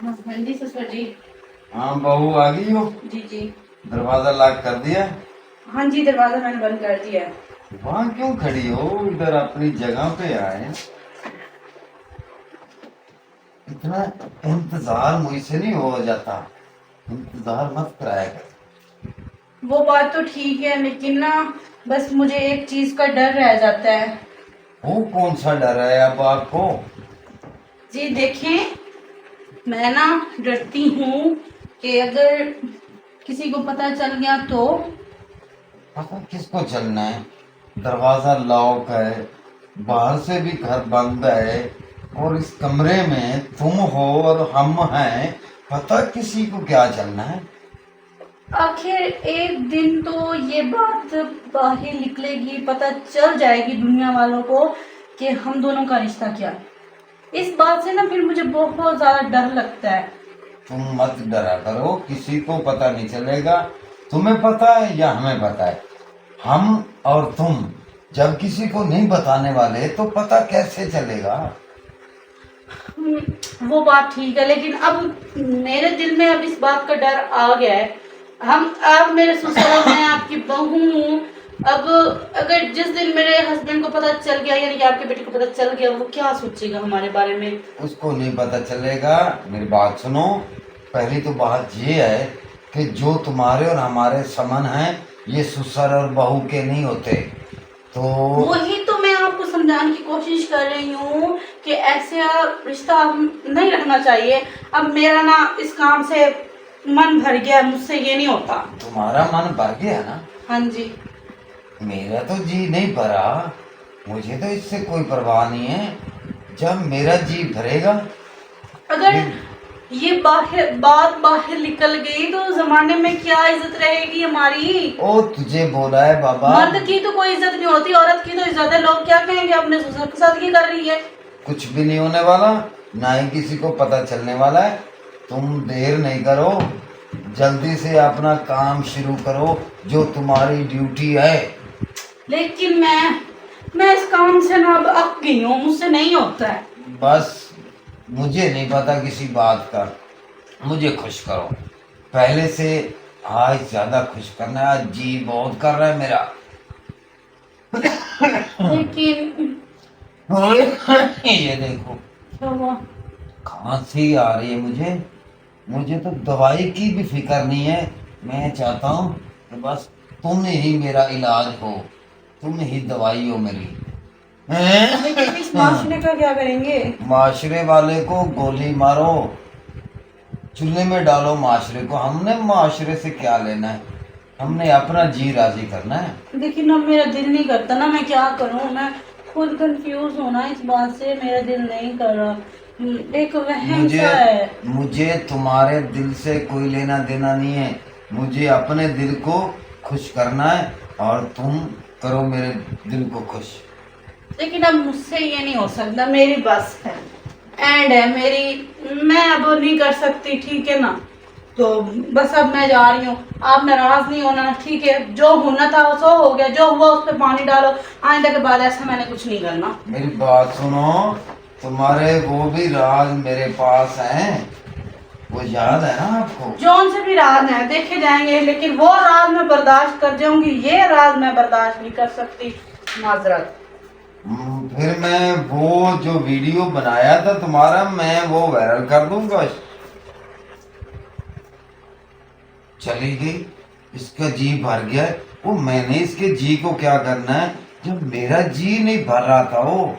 हाँ जी ससुर जी। हाँ बहू आ गई हो। जी जी। दरवाजा लॉक कर दिया। हाँ जी, दरवाजा मैंने बंद कर दिया है। वहाँ क्यों खड़ी हो, इधर अपनी जगह पे आए। इतना इंतजार मुझसे नहीं हो जाता, इंतजार मत कराया कर। वो बात तो ठीक है, लेकिन ना बस मुझे एक चीज का डर रह जाता है। वो कौन सा डर है अब आपको। जी देखें, मैं ना डरती हूँ कि अगर किसी को पता चल गया तो। पता किसको चलना है। दरवाजा लॉक है, बाहर से भी घर बंद है, और इस कमरे में तुम हो और हम हैं। पता किसी को क्या चलना है। आखिर एक दिन तो ये बात बाहर निकलेगी, पता चल जाएगी दुनिया वालों को कि हम दोनों का रिश्ता क्या है। इस बात से ना फिर मुझे बहुत ज्यादा डर लगता है। तुम मत डरा करो, किसी को पता नहीं चलेगा। तुम्हें पता है या हमें पता है। हम और तुम जब किसी को नहीं बताने वाले तो पता कैसे चलेगा। वो बात ठीक है, लेकिन अब मेरे दिल में अब इस बात का डर आ गया है। हम आप मेरे ससुर, मैं आपकी बहू हूँ। अब अगर जिस दिन मेरे हस्बैंड को पता चल गया, यानी कि आपके बेटे को पता चल गया, वो क्या सोचेगा हमारे बारे में। उसको नहीं पता चलेगा। मेरी बात सुनो। पहली तो बात ये है कि जो तुम्हारे और हमारे संबंध हैं ये ससुर और बहू के नहीं होते। तो वही तो मैं आपको समझाने की कोशिश कर रही हूँ कि ऐसा रिश्ता हम नहीं रखना चाहिए। अब मेरा ना इस काम से मन भर गया, मुझसे ये नहीं होता। तुम्हारा मन भर गया ना। हाँ जी। मेरा तो जी नहीं भरा। मुझे तो इससे कोई परवाह नहीं है। जब मेरा जी भरेगा अगर फिर। ये बाहर निकल गई तो जमाने में क्या इज्जत रहेगी हमारी। ओ तुझे बोला है बाबा। मर्द की तो कोई इज्जत नहीं होती, औरत की तो इज्जत है। लोग क्या कहेंगे, अपने ससुर के साथ ये कर रही है। कुछ भी नहीं होने वाला, ना ही किसी को पता चलने वाला है। तुम देर नहीं करो, जल्दी से अपना काम शुरू करो जो तुम्हारी ड्यूटी है। लेकिन मैं इस काम से ना अब अक गई हूँ, मुझसे नहीं होता है। बस मुझे नहीं पता किसी बात का, मुझे खुश करो। पहले से आज ज्यादा खुश करना है। आज जी बहुत कर रहा है मेरा। लेकिन ये देखो, क्या हुआ? खांसी आ रही है मुझे। मुझे तो दवाई की भी फिक्र नहीं है। मैं चाहता हूँ कि बस तुम ही मेरा इलाज हो, तुम ही दवाई हो मेरी। लेकिन इस माशरे का क्या करेंगे? माशरे वाले को गोली मारो, चूल्हे में डालो माशरे को। हमने माशरे से क्या लेना है, हमने अपना जी राजी करना है। लेकिन अब मेरा दिल नहीं करता ना, मैं क्या करूं। मैं खुद कंफ्यूज होना इस बात से, मेरा दिल नहीं कर रहा। एक वहम मुझे सा है। मुझे तुम्हारे दिल से कोई लेना देना नहीं है। मुझे अपने दिल को खुश करना है, और तुम करो मेरे दिल को खुश। लेकिन अब मुझसे ये नहीं हो सकता, मेरी बस है, एंड है मेरी। मैं अब नहीं कर सकती, ठीक है ना। तो बस अब मैं जा रही हूँ। आप नाराज नहीं होना, ठीक है। जो होना था सो हो गया, जो हुआ उस पर पानी डालो। आइंदा के बाद ऐसा मैंने कुछ नहीं करना। मेरी बात सुनो। तुम्हारे वो भी राज मेरे पास हैं, वो याद है ना आपको। जौन से भी राज है देखे जाएंगे, लेकिन वो राज मैं बर्दाश्त कर जाऊंगी, ये राज मैं बर्दाश्त नहीं कर सकती। माजरत। फिर मैं वो जो वीडियो बनाया था तुम्हारा, मैं वो वायरल कर दूंगा। चली गई, इसका जी भर गया है। वो मैंने इसके जी को क्या करना है, जब मेरा जी नहीं भर रहा था वो।